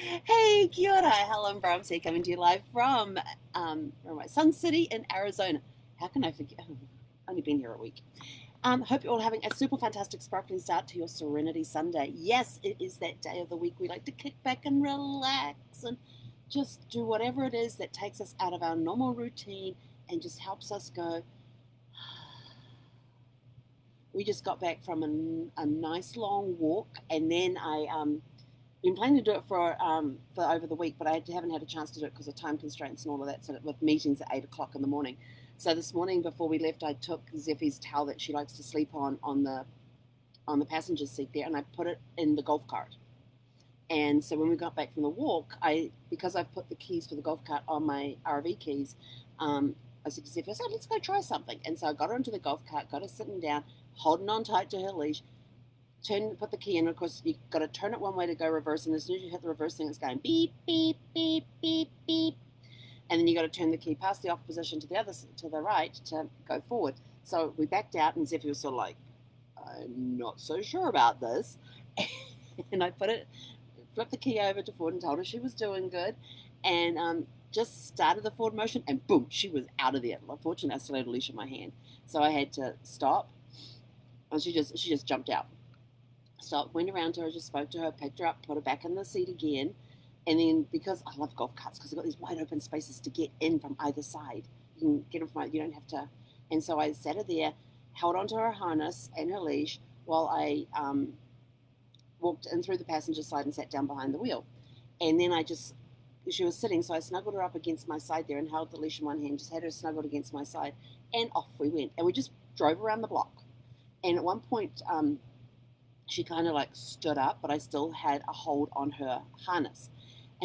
Hey, kia ora, Helen Brahms here, coming to you live from my Sun City in Arizona. How can I forget? Oh, only been here a week. Hope you're all having a super fantastic, sparkling start to your Serenity Sunday. Yes, it is that day of the week we like to kick back and relax and just do whatever it is that takes us out of our normal routine and just helps us go. We just got back from a nice long walk, and then I been planning to do it for over the week, but I haven't had a chance to do it because of time constraints and all of that. So with meetings at 8 o'clock in the morning. So this morning before we left, I took Zeffie's towel that she likes to sleep on the passenger seat there, and I put it in the golf cart. And so when we got back from the walk, because I've put the keys for the golf cart on my RV keys, I said to Zeffie, I said, let's go try something. And so I got her into the golf cart, got her sitting down, holding on tight to her leash, put the key in. Of course, you've got to turn it one way to go reverse, and as soon as you hit the reverse thing, it's going beep, beep, beep, beep, beep. And then you got to turn the key past the off position to the right to go forward. So we backed out, and Zeffie was sort of like, I'm not so sure about this. And I flipped the key over to Ford and told her she was doing good, and just started the forward motion, and boom, she was out of there. Unfortunately, I still had a leash in my hand, so I had to stop, and she just jumped out. Stopped, went around to her, just spoke to her, picked her up, put her back in the seat again, and then because I love golf carts because they've got these wide open spaces to get in from either side. You can get them from, you don't have to. And so I sat her there, held onto her harness and her leash while I walked in through the passenger side and sat down behind the wheel. And then she was sitting, so I snuggled her up against my side there and held the leash in one hand, just had her snuggled against my side, and off we went. And we just drove around the block. And at one point, she kind of like stood up, but I still had a hold on her harness.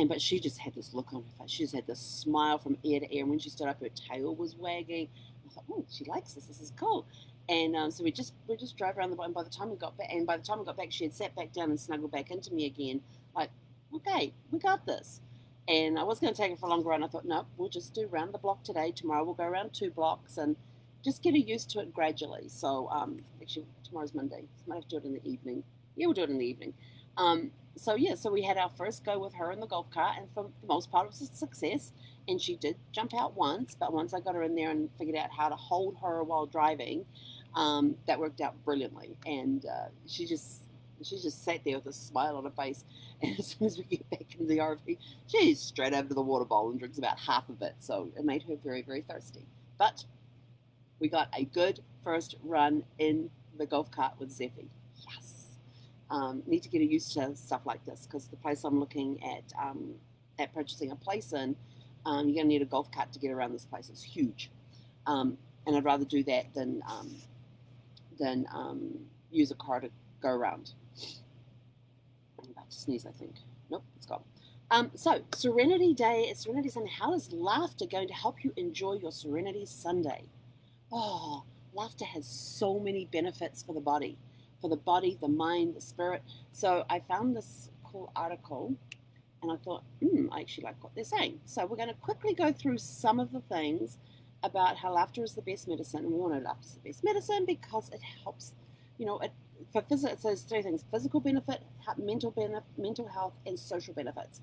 But she just had this look on her face. She just had this smile from ear to ear. And when she stood up, her tail was wagging. I thought, oh, she likes this. This is cool. And so we just drove around the block. And by the time we got back, she had sat back down and snuggled back into me again. Like, okay, we got this. And I was going to take it for a longer run. I thought, no, we'll just do round the block today. Tomorrow we'll go around 2 blocks and just get her used to it gradually. So actually, tomorrow's Monday. So I might have to do it in the evening. Yeah, we'll do it in the evening. So we had our first go with her in the golf cart, and for the most part, it was a success. And she did jump out once, but once I got her in there and figured out how to hold her while driving, that worked out brilliantly. And she just sat there with a smile on her face. And as soon as we get back into the RV, she's straight over to the water bowl and drinks about half of it. So it made her very, very thirsty. But we got a good first run in the golf cart with Zeffie. Yes. Need to get used to stuff like this because the place I'm looking at purchasing a place in, you're going to need a golf cart to get around this place. It's huge. And I'd rather do that than use a car to go around. I'm about to sneeze, I think. Nope, it's gone. So, Serenity Day, Serenity Sunday. How is laughter going to help you enjoy your Serenity Sunday? Oh, laughter has so many benefits for the body, the mind, the spirit. So I found this cool article and I thought, I actually like what they're saying. So we're going to quickly go through some of the things about how laughter is the best medicine. And we all know laughter is the best medicine because it helps, it says 3 things: physical benefit, mental health, and social benefits.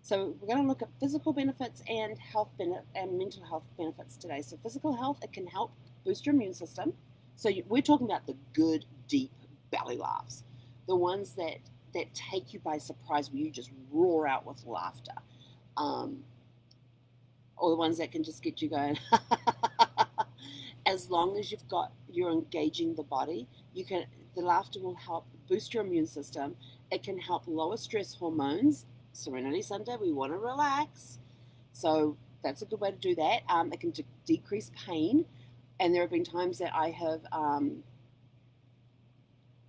So we're going to look at physical benefits and and mental health benefits today. So physical health, it can help boost your immune system. So we're talking about the good, deep belly laughs, the ones that take you by surprise, where you just roar out with laughter, or the ones that can just get you going. As long as you're engaging the body, the laughter will help boost your immune system. It can help lower stress hormones. Serenity Sunday, we want to relax. So that's a good way to do that. It can decrease pain. And there have been times that I have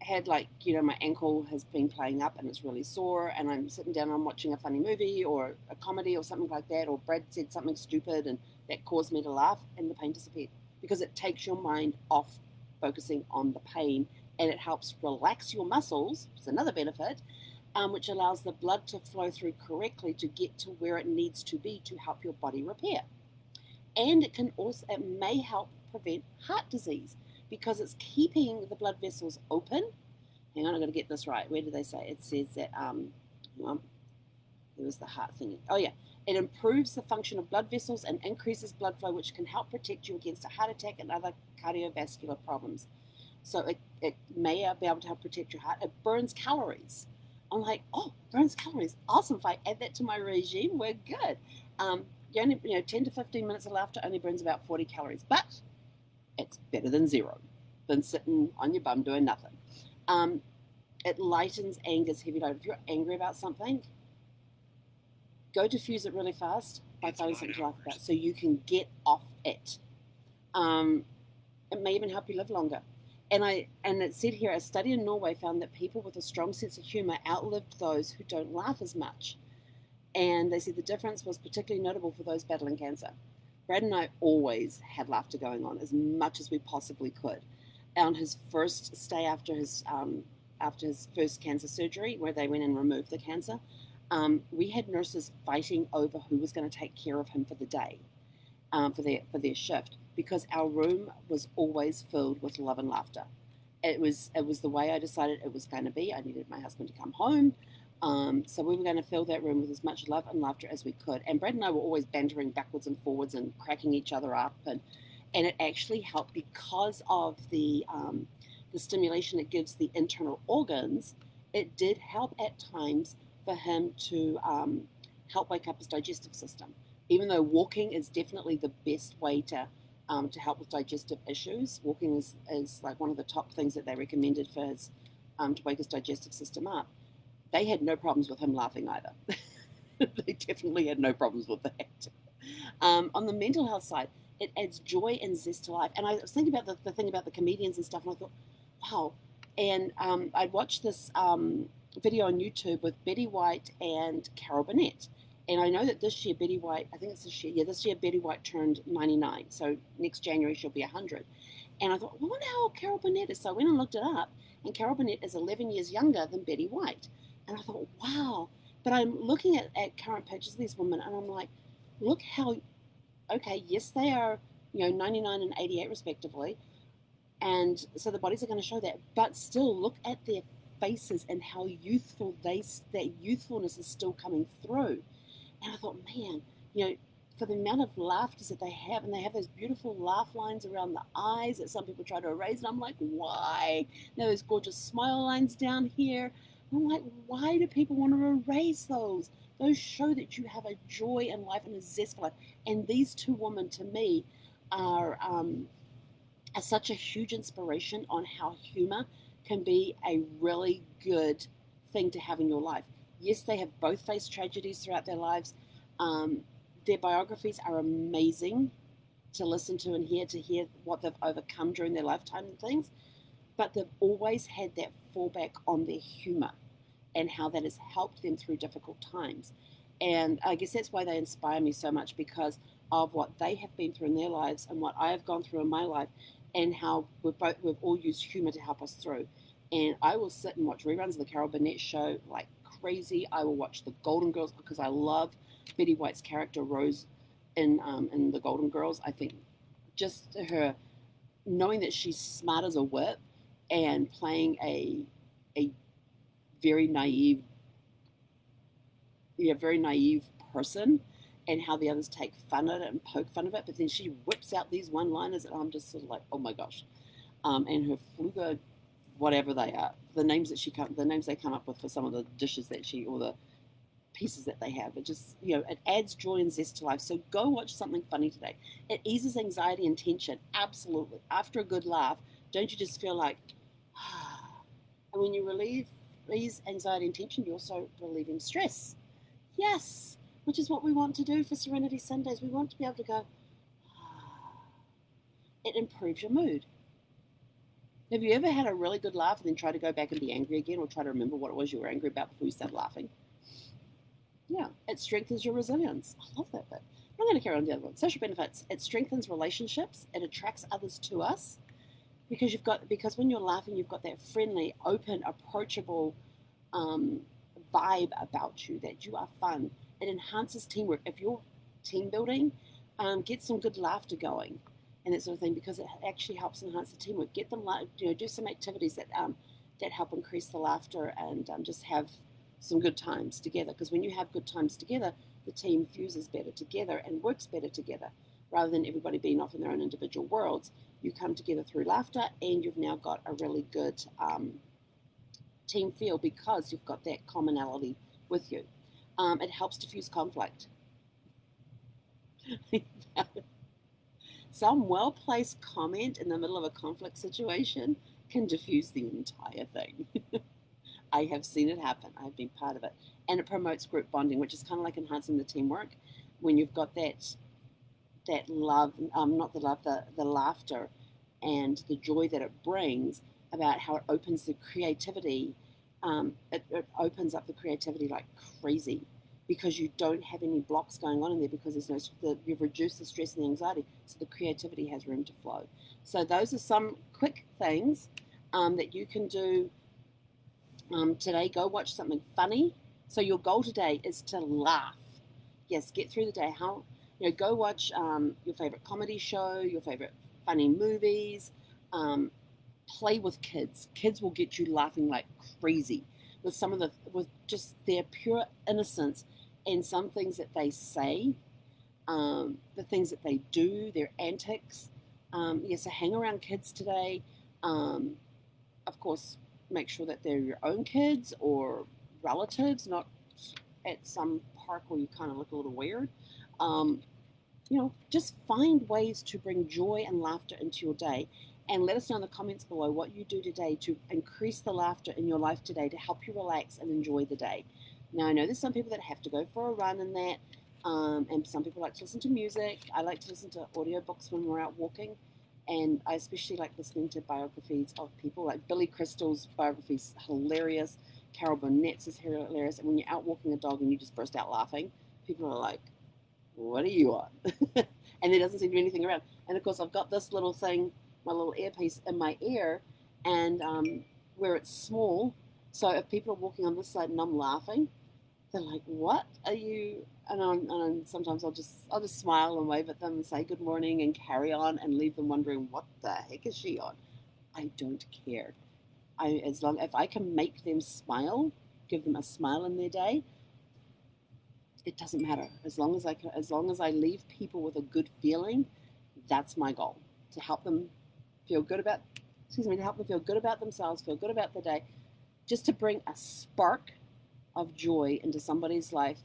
had, my ankle has been playing up and it's really sore, and I'm sitting down and I'm watching a funny movie or a comedy or something like that, or Brad said something stupid and that caused me to laugh, and the pain disappeared because it takes your mind off focusing on the pain, and it helps relax your muscles, which is another benefit, which allows the blood to flow through correctly to get to where it needs to be to help your body repair. And it may help prevent heart disease because it's keeping the blood vessels open. Hang on, I'm going to get this right. Where do they say? It says that, there was the heart thing. Oh yeah, it improves the function of blood vessels and increases blood flow, which can help protect you against a heart attack and other cardiovascular problems. So it may be able to help protect your heart. It burns calories. I'm like, oh, burns calories. Awesome. If I add that to my regime, we're good. You only, 10 to 15 minutes of laughter only burns about 40 calories, but it's better than zero, than sitting on your bum doing nothing. It lightens anger's heavy load. If you're angry about something, go diffuse it really fast by finding something to laugh about so you can get off it. It may even help you live longer. And it said here, a study in Norway found that people with a strong sense of humor outlived those who don't laugh as much. And they said the difference was particularly notable for those battling cancer. Brad and I always had laughter going on as much as we possibly could. On his first stay after his first cancer surgery, where they went and removed the cancer, we had nurses fighting over who was going to take care of him for the day, for their shift, because our room was always filled with love and laughter. It was the way I decided it was going to be. I needed my husband to come home, so we were going to fill that room with as much love and laughter as we could. And Brad and I were always bantering backwards and forwards and cracking each other up, and it actually helped because of the stimulation it gives the internal organs. It did help at times for him to help wake up his digestive system. Even though walking is definitely the best way to help with digestive issues, walking is like one of the top things that they recommended for his to wake his digestive system up. They had no problems with him laughing either. They definitely had no problems with that. On the mental health side, it adds joy and zest to life. And I was thinking about the thing about the comedians and stuff, and I thought, wow. And I watched this video on YouTube with Betty White and Carol Burnett. And I know that this year Betty White, I think it's this year, this year Betty White turned 99. So next January she'll be 100. And I thought, well, I wonder how Carol Burnett is. So I went and looked it up. And Carol Burnett is 11 years younger than Betty White. And I thought, wow. But I'm looking at current pictures of these women, and I'm like, look how, okay, yes, they are, 99 and 88 respectively. And so the bodies are going to show that. But still, look at their faces and how youthful that youthfulness is still coming through. And I thought, man, for the amount of laughter that they have, and they have those beautiful laugh lines around the eyes that some people try to erase, and I'm like, why? Those gorgeous smile lines down here. And I'm like, why do people want to erase those? Those show that you have a joy in life and a zest for life. And these two women, to me, are such a huge inspiration on how humor can be a really good thing to have in your life. Yes, they have both faced tragedies throughout their lives. Their biographies are amazing to listen to and hear what they've overcome during their lifetime and things. But they've always had that fallback on their humor and how that has helped them through difficult times. And I guess that's why they inspire me so much, because of what they have been through in their lives and what I have gone through in my life, and how we've all used humor to help us through. And I will sit and watch reruns of the Carol Burnett show like crazy. I will watch the Golden Girls because I love Betty White's character Rose in the Golden Girls. I think just her knowing that she's smart as a whip and playing a very naive person, and how the others take fun at it and poke fun of it, but then she whips out these one-liners and I'm just sort of like, oh my gosh. And her Fluger, whatever they are, the names they come up with for some of the dishes or the pieces that they have, it just, it adds joy and zest to life. So go watch something funny today. It eases anxiety and tension, absolutely. After a good laugh, don't you just feel like, and when you ease anxiety and tension, you're also relieving stress. Yes, which is what we want to do for Serenity Sundays. We want to be able to go, it improves your mood. Have you ever had a really good laugh and then try to go back and be angry again, or try to remember what it was you were angry about before you started laughing? Yeah, it strengthens your resilience. I love that bit. I'm going to carry on the other one. Social benefits. It strengthens relationships. It attracts others to us, because when you're laughing, you've got that friendly, open, approachable vibe about you, that you are fun. It enhances teamwork. If you're team building, get some good laughter going and that sort of thing, because it actually helps enhance the teamwork. Get them, do some activities that help increase the laughter, and just have some good times together. Because when you have good times together, the team fuses better together and works better together. Rather than everybody being off in their own individual worlds, you come together through laughter, and you've now got a really good team feel because you've got that commonality with you. It helps diffuse conflict. Some well-placed comment in the middle of a conflict situation can diffuse the entire thing. I have seen it happen. I've been part of it. And it promotes group bonding, which is kind of like enhancing the teamwork when you've got that love, not the love, the laughter and the joy that it brings about how it opens the creativity. It opens up the creativity like crazy because you don't have any blocks going on in there because you've reduced the stress and the anxiety, so the creativity has room to flow. So those are some quick things that you can do today. Go watch something funny. So your goal today is to laugh. Yes, get through the day. Go watch your favorite comedy show, your favorite funny movies. Play with kids. Kids will get you laughing like crazy with just their pure innocence and some things that they say, the things that they do, their antics. So hang around kids today. Of course, make sure that they're your own kids or relatives, not at some park where you kind of look a little weird. Just find ways to bring joy and laughter into your day, and let us know in the comments below what you do today to increase the laughter in your life today to help you relax and enjoy the day. Now, I know there's some people that have to go for a run and that, and some people like to listen to music. I like to listen to audiobooks when we're out walking, and I especially like listening to biographies of people. Like Billy Crystal's biography is hilarious. Carol Burnett's is hilarious. And when you're out walking a dog and you just burst out laughing, people are like, what are you on? And there doesn't seem to be anything around. And of course, I've got this little thing, my little earpiece in my ear, and where it's small. So if people are walking on this side and I'm laughing, they're like, what are you? And sometimes I'll just smile and wave at them and say good morning and carry on and leave them wondering, what the heck is she on? I don't care. If I can make them smile, give them a smile in their day, it doesn't matter. As long as I leave people with a good feeling, that's my goal. To help them feel good about themselves, feel good about the day, just to bring a spark of joy into somebody's life.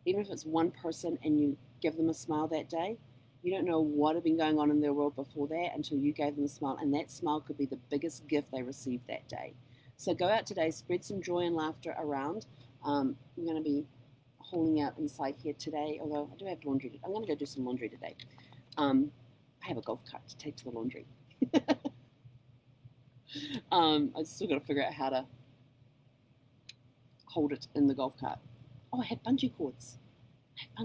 Even if it's one person and you give them a smile that day, you don't know what had been going on in their world before that until you gave them a smile, and that smile could be the biggest gift they received that day. So go out today, spread some joy and laughter around. I'm going to be hauling out inside here today, although I do have laundry. I'm going to go do some laundry today. I have a golf cart to take to the laundry. I still got to figure out how to hold it in the golf cart. Oh, I have bungee cords. I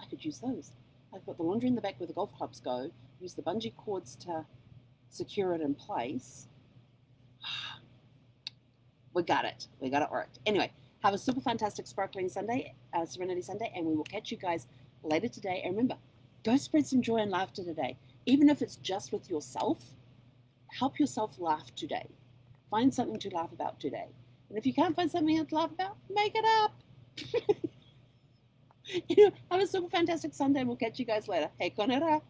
could use those. I've got the laundry in the back where the golf clubs go. Use the bungee cords to secure it in place. We got it worked. Anyway, have a super fantastic sparkling Sunday, Serenity Sunday, and we will catch you guys later today. And remember, go spread some joy and laughter today. Even if it's just with yourself, help yourself laugh today. Find something to laugh about today. And if you can't find something to laugh about, make it up. Have a super fantastic Sunday, and we'll catch you guys later. Hey, konera.